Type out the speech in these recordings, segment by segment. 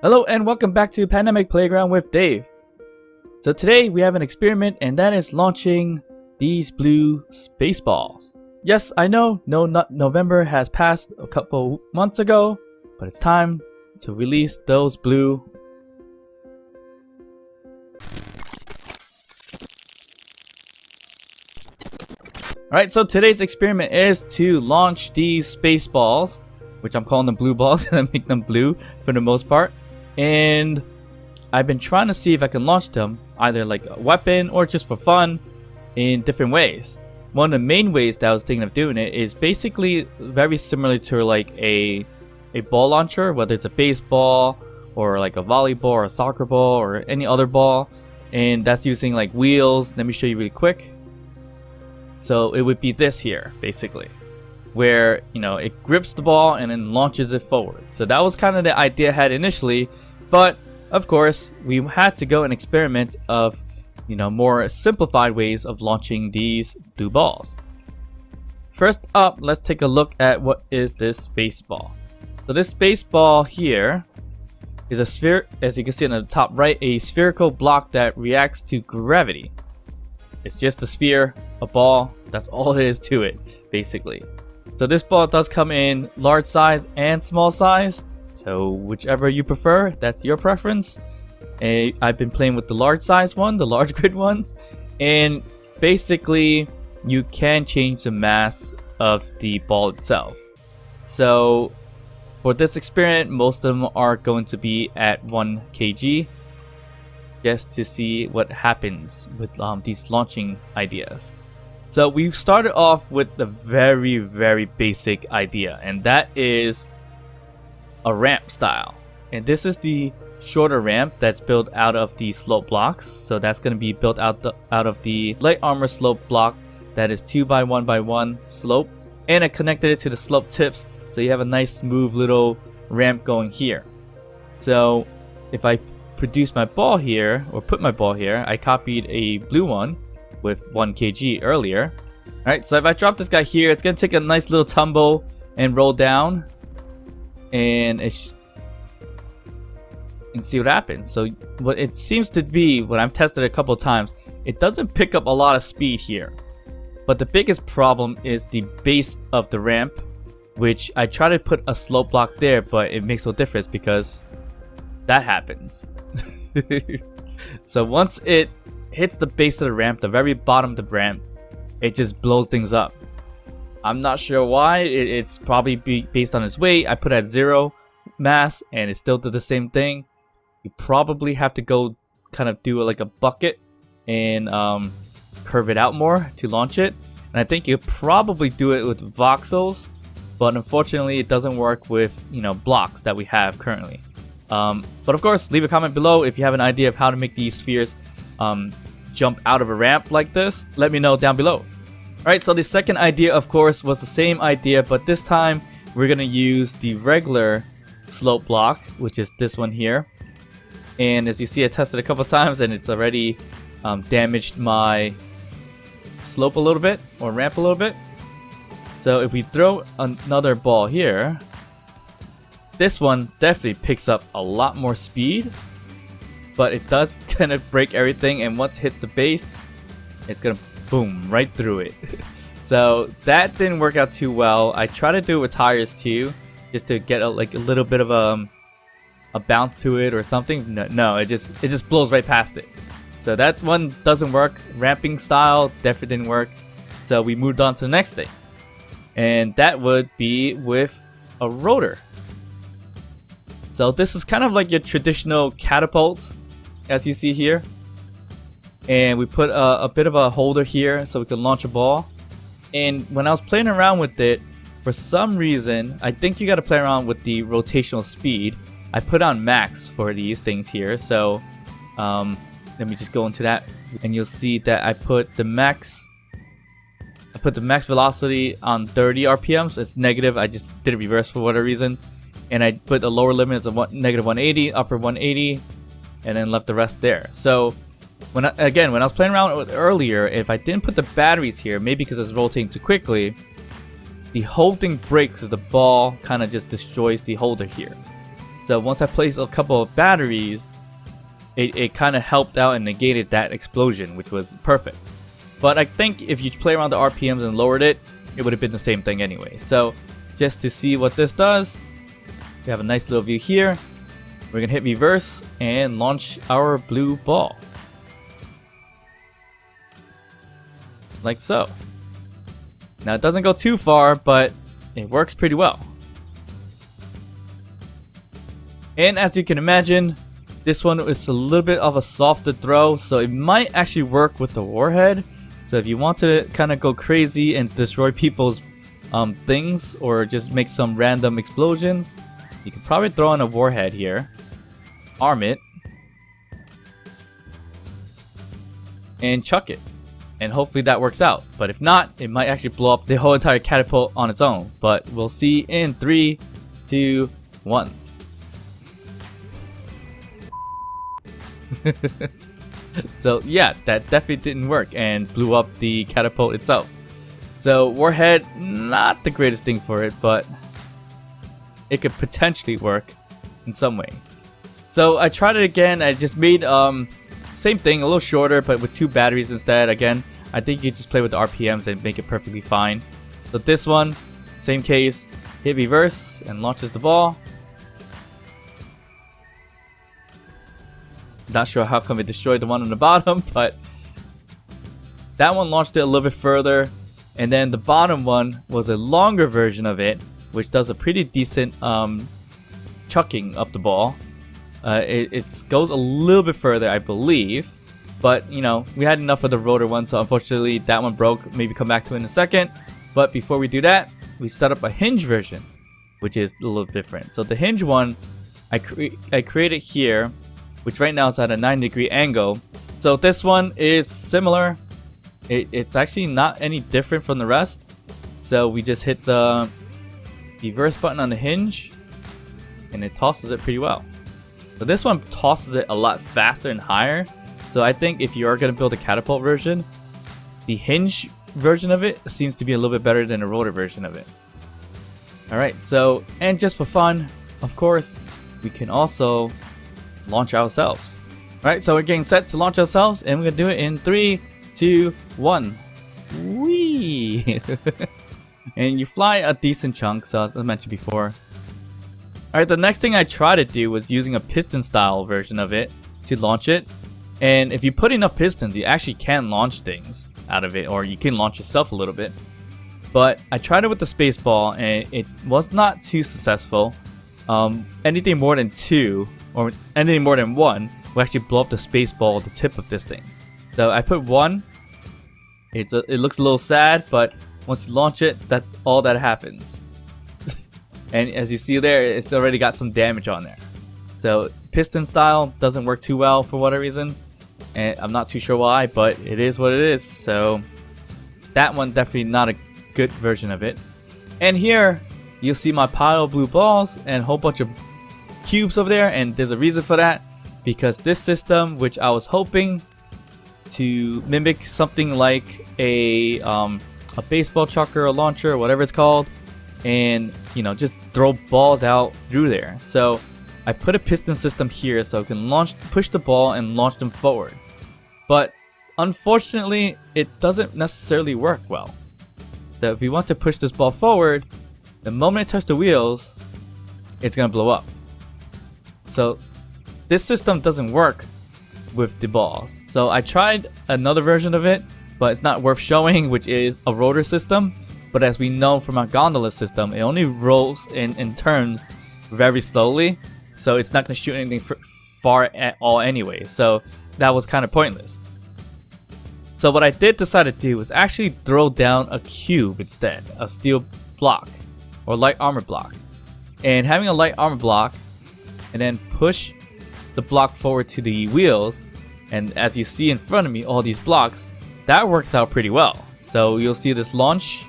Hello and welcome back to Pandemic Playground with Dave. So today we have an experiment, and that is launching these blue space balls. Yes, I know, November has passed a couple months ago, but it's time to release those blue. Alright, so today's experiment is to launch these space balls, which I'm calling them blue balls, and I make them blue for the most part. And I've been trying to see if I can launch them either like a weapon or just for fun in different ways. One of the main ways that I was thinking of doing it is basically very similar to like a ball launcher, whether it's a baseball or like a volleyball or a soccer ball or any other ball, and that's using like wheels. Let me show you really quick. So it would be this here basically, where it grips the ball and then launches it forward. So that was kind of the idea I had initially, but of course we had to go and experiment of more simplified ways of launching these blue balls. First up, let's take a look at what is this space ball. So this space ball here is a sphere, as you can see on the top right, a spherical block that reacts to gravity. It's just a sphere, a ball, that's all it is to it basically. So this ball does come in large size and small size, so whichever you prefer, that's your preference. I've been playing with the large size one, the large grid ones, and basically you can change the mass of the ball itself. So for this experiment, most of them are going to be at 1 kg, just to see what happens with these launching ideas. So we started off with the very basic idea, and that is a ramp style. And this is the shorter ramp that's built out of the slope blocks. So that's going to be built out of the light armor slope block that is 2x1x1 slope, and I connected it to the slope tips, so you have a nice smooth little ramp going here. So if I produce my ball here, or put my ball here, I copied a blue one with 1 kg earlier. Alright, so if I drop this guy here, it's gonna take a nice little tumble and roll down, and see what happens. So what it seems to be, when I've tested it a couple times, it doesn't pick up a lot of speed here. But the biggest problem is the base of the ramp, which I try to put a slope block there, but it makes no difference because that happens. So once it hits the base of the ramp, the very bottom of the ramp, it just blows things up. I'm not sure why. It's probably based on its weight. I put it at 0 mass and it still did the same thing. You probably have to go kind of do like a bucket and curve it out more to launch it. And I think you probably do it with voxels, but unfortunately it doesn't work with blocks that we have currently. But of course, leave a comment below if you have an idea of how to make these spheres jump out of a ramp like this. Let me know down below. Alright, so the second idea, of course, was the same idea, but this time we're gonna use the regular slope block, which is this one here. And as you see, I tested a couple times and it's already damaged my slope a little bit, or ramp a little bit. So if we throw another ball here, this one definitely picks up a lot more speed, but it does kind of break everything, and once it hits the base, it's gonna boom right through it. So that didn't work out too well. I tried to do it with tires too, just to get a little bit of a bounce to it or something. No, it just blows right past it. So that one doesn't work. Ramping style definitely didn't work. So we moved on to the next thing, and that would be with a rotor. So this is kind of like your traditional catapult, as you see here. And we put a bit of a holder here so we can launch a ball. And when I was playing around with it, for some reason, I think you got to play around with the rotational speed. I put on max for these things here. So let me just go into that, and you'll see that I put the max velocity on 30 RPMs. It's negative. I just did it reverse for whatever reasons. And I put the lower limits of negative 180, upper 180, and then left the rest there. So when I was playing around with earlier, if I didn't put the batteries here, maybe because it's rotating too quickly, the whole thing breaks because the ball kind of just destroys the holder here. So once I placed a couple of batteries, it kind of helped out and negated that explosion, which was perfect. But I think if you play around the RPMs and lowered it, it would have been the same thing anyway. So just to see what this does, we have a nice little view here. We're going to hit reverse and launch our blue ball. Like so. Now it doesn't go too far, but it works pretty well. And as you can imagine, this one is a little bit of a softer throw, so it might actually work with the warhead. So if you want to kind of go crazy and destroy people's things, or just make some random explosions, you can probably throw in a warhead here, arm it, and chuck it. And hopefully that works out. But if not, it might actually blow up the whole entire catapult on its own. But we'll see in 3, 2, 1. So yeah, that definitely didn't work and blew up the catapult itself. So warhead, not the greatest thing for it, but it could potentially work in some ways. So I tried it again. I just made same thing, a little shorter, but with 2 batteries instead. Again, I think you just play with the RPMs and make it perfectly fine. So this one, same case, hit reverse and launches the ball. Not sure how come it destroyed the one on the bottom, but that one launched it a little bit further. And then the bottom one was a longer version of it, which does a pretty decent chucking of the ball. It goes a little bit further, I believe. But, you know, we had enough of the rotor one, so unfortunately that one broke. Maybe come back to it in a second. But before we do that, we set up a hinge version, which is a little different. So the hinge one, I created here, which right now is at a 90-degree angle. So this one is similar. It's actually not any different from the rest. So we just hit the reverse button on the hinge, and it tosses it pretty well. But this one tosses it a lot faster and higher. So I think if you are going to build a catapult version, the hinge version of it seems to be a little bit better than the rotor version of it. Alright, so, and just for fun, of course, we can also launch ourselves. Alright, so we're getting set to launch ourselves, and we're going to do it in 3, 2, 1. Whee! And you fly a decent chunk, so as I mentioned before. Alright, the next thing I tried to do was using a piston style version of it to launch it. And if you put enough pistons, you actually can launch things out of it, or you can launch yourself a little bit. But I tried it with the space ball, and it was not too successful. Anything more than 2, or anything more than 1, will actually blow up the space ball at the tip of this thing. So I put 1. It looks a little sad, but once you launch it, that's all that happens. And as you see there, it's already got some damage on there. So piston style doesn't work too well for whatever reasons, and I'm not too sure why, but it is what it is. So that one definitely not a good version of it. And here you'll see my pile of blue balls and a whole bunch of cubes over there, and there's a reason for that, because this system, which I was hoping to mimic something like a baseball chucker or launcher or whatever it's called, and you know, just throw balls out through there. So I put a piston system here so I can push the ball and launch them forward. But unfortunately, it doesn't necessarily work well. So if we want to push this ball forward, the moment it touches the wheels, it's gonna blow up. So this system doesn't work with the balls. So I tried another version of it, but it's not worth showing, which is a rotor system. But as we know from our gondola system, it only rolls and turns very slowly. So it's not going to shoot anything far at all anyway. So that was kind of pointless. So what I did decide to do was actually throw down a cube instead, a steel block or light armor block. And having a light armor block and then push the block forward to the wheels. And as you see in front of me, all these blocks, that works out pretty well. So you'll see this launch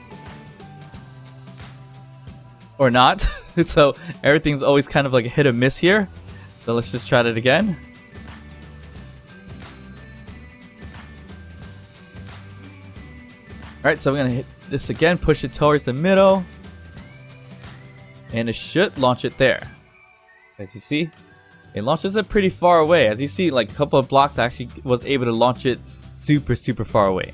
or not. So everything's always kind of like a hit or miss here. So let's just try that again. Alright, so we're gonna hit this again, push it towards the middle, and it should launch it there. As you see, it launches it pretty far away. As you see, like a couple of blocks, I actually was able to launch it super far away.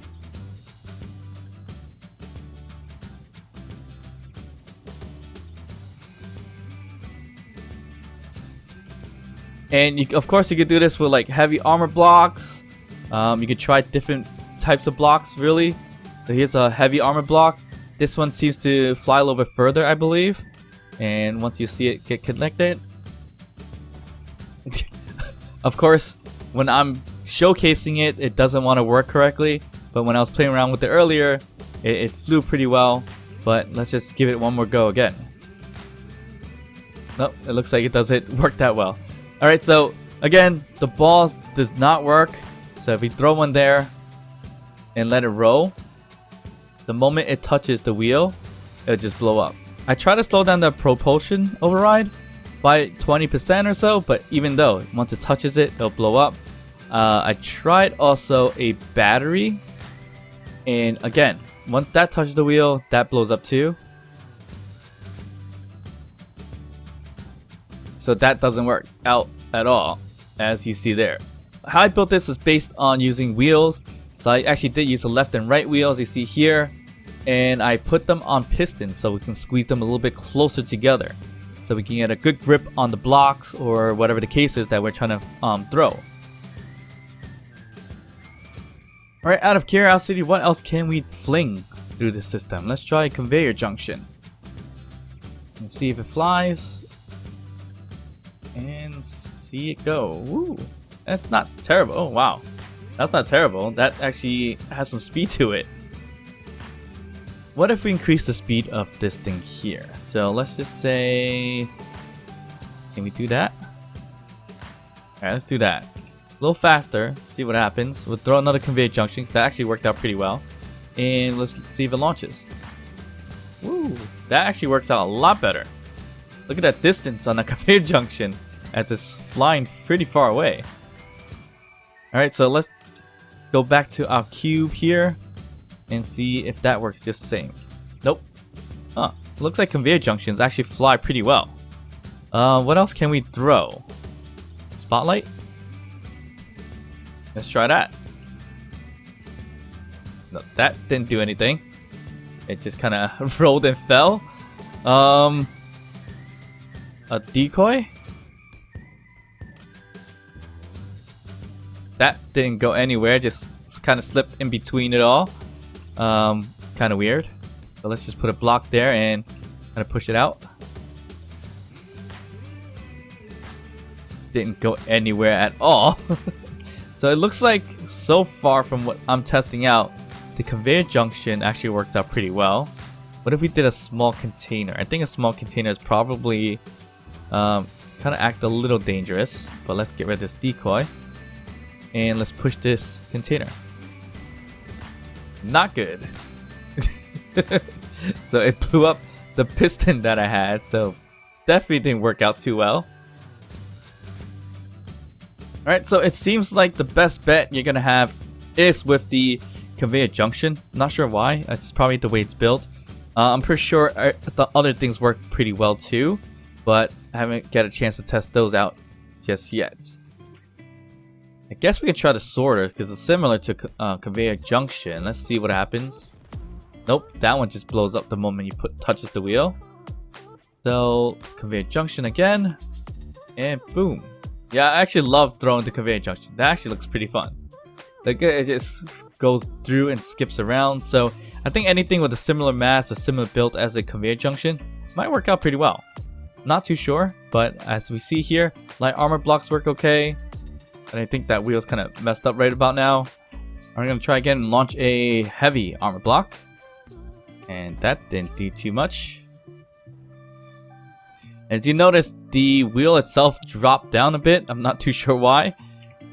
And of course you could do this with like heavy armor blocks. You could try different types of blocks really. So here's a heavy armor block. This one seems to fly a little bit further, I believe. And once you see it get connected, of course, when I'm showcasing it, it doesn't want to work correctly. But when I was playing around with it earlier, it flew pretty well. But let's just give it one more go again. Nope, it looks like it doesn't work that well. Alright, so again, the ball does not work. So if we throw one there and let it roll, the moment it touches the wheel, it'll just blow up. I try to slow down the propulsion override by 20% or so, but even though once it touches it, it'll blow up. I tried also a battery, and again, once that touches the wheel, that blows up too. So that doesn't work out at all, as you see there. How I built this is based on using wheels. So I actually did use the left and right wheels you see here, and I put them on pistons so we can squeeze them a little bit closer together, so we can get a good grip on the blocks or whatever the case is that we're trying to throw. Alright, out of curiosity, what else can we fling through the system? Let's try a conveyor junction. Let's see if it flies. And see it go. Woo! That's not terrible. Oh wow. That's not terrible. That actually has some speed to it. What if we increase the speed of this thing here? So let's just say... Can we do that? Alright, let's do that. A little faster. See what happens. We'll throw another conveyor junction, because that actually worked out pretty well. And let's see if it launches. Woo! That actually works out a lot better. Look at that distance on the conveyor junction as it's flying pretty far away. Alright, so let's go back to our cube here and see if that works just the same. Nope. Huh. Looks like conveyor junctions actually fly pretty well. What else can we throw? Spotlight? Let's try that. No, that didn't do anything. It just kind of rolled and fell. A decoy? That didn't go anywhere, just kind of slipped in between it all. Kind of weird. So let's just put a block there and kind of push it out. Didn't go anywhere at all. So it looks like, so far from what I'm testing out, the conveyor junction actually works out pretty well. What if we did a small container? I think a small container is probably kind of act a little dangerous. But let's get rid of this decoy. And let's push this container. Not good. So it blew up the piston that I had. So definitely didn't work out too well. Alright, so it seems like the best bet you're gonna have is with the conveyor junction. Not sure why. It's probably the way it's built. I'm pretty sure the other things work pretty well too, but I haven't got a chance to test those out just yet. I guess we can try the sorter because it's similar to conveyor junction. Let's see what happens. Nope, that one just blows up the moment you touches the wheel. So conveyor junction again, and boom. Yeah, I actually love throwing the conveyor junction. That actually looks pretty fun. Like it just goes through and skips around. So I think anything with a similar mass or similar build as a conveyor junction might work out pretty well. Not too sure, but as we see here, light armor blocks work okay. And I think that wheel's kind of messed up right about now. I'm going to try again and launch a heavy armor block. And that didn't do too much. As you notice, the wheel itself dropped down a bit. I'm not too sure why,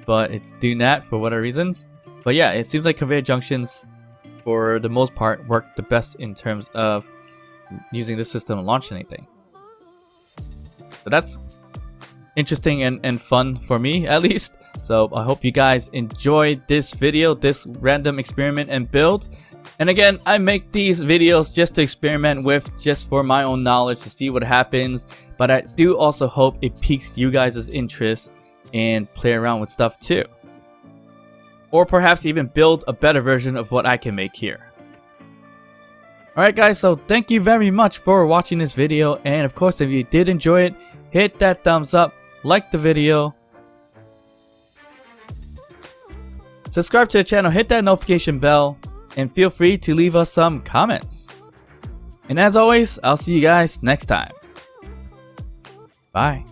but it's doing that for whatever reasons. But yeah, it seems like conveyor junctions, for the most part, work the best in terms of using this system to launch anything. So that's interesting and fun for me, at least. So I hope you guys enjoyed this video, this random experiment and build. And again, I make these videos just to experiment with, just for my own knowledge, to see what happens. But I do also hope it piques you guys' interest and play around with stuff too. Or perhaps even build a better version of what I can make here. Alright guys, so thank you very much for watching this video. And of course, if you did enjoy it, hit that thumbs up, like the video, subscribe to the channel, hit that notification bell, and feel free to leave us some comments. And as always, I'll see you guys next time. Bye.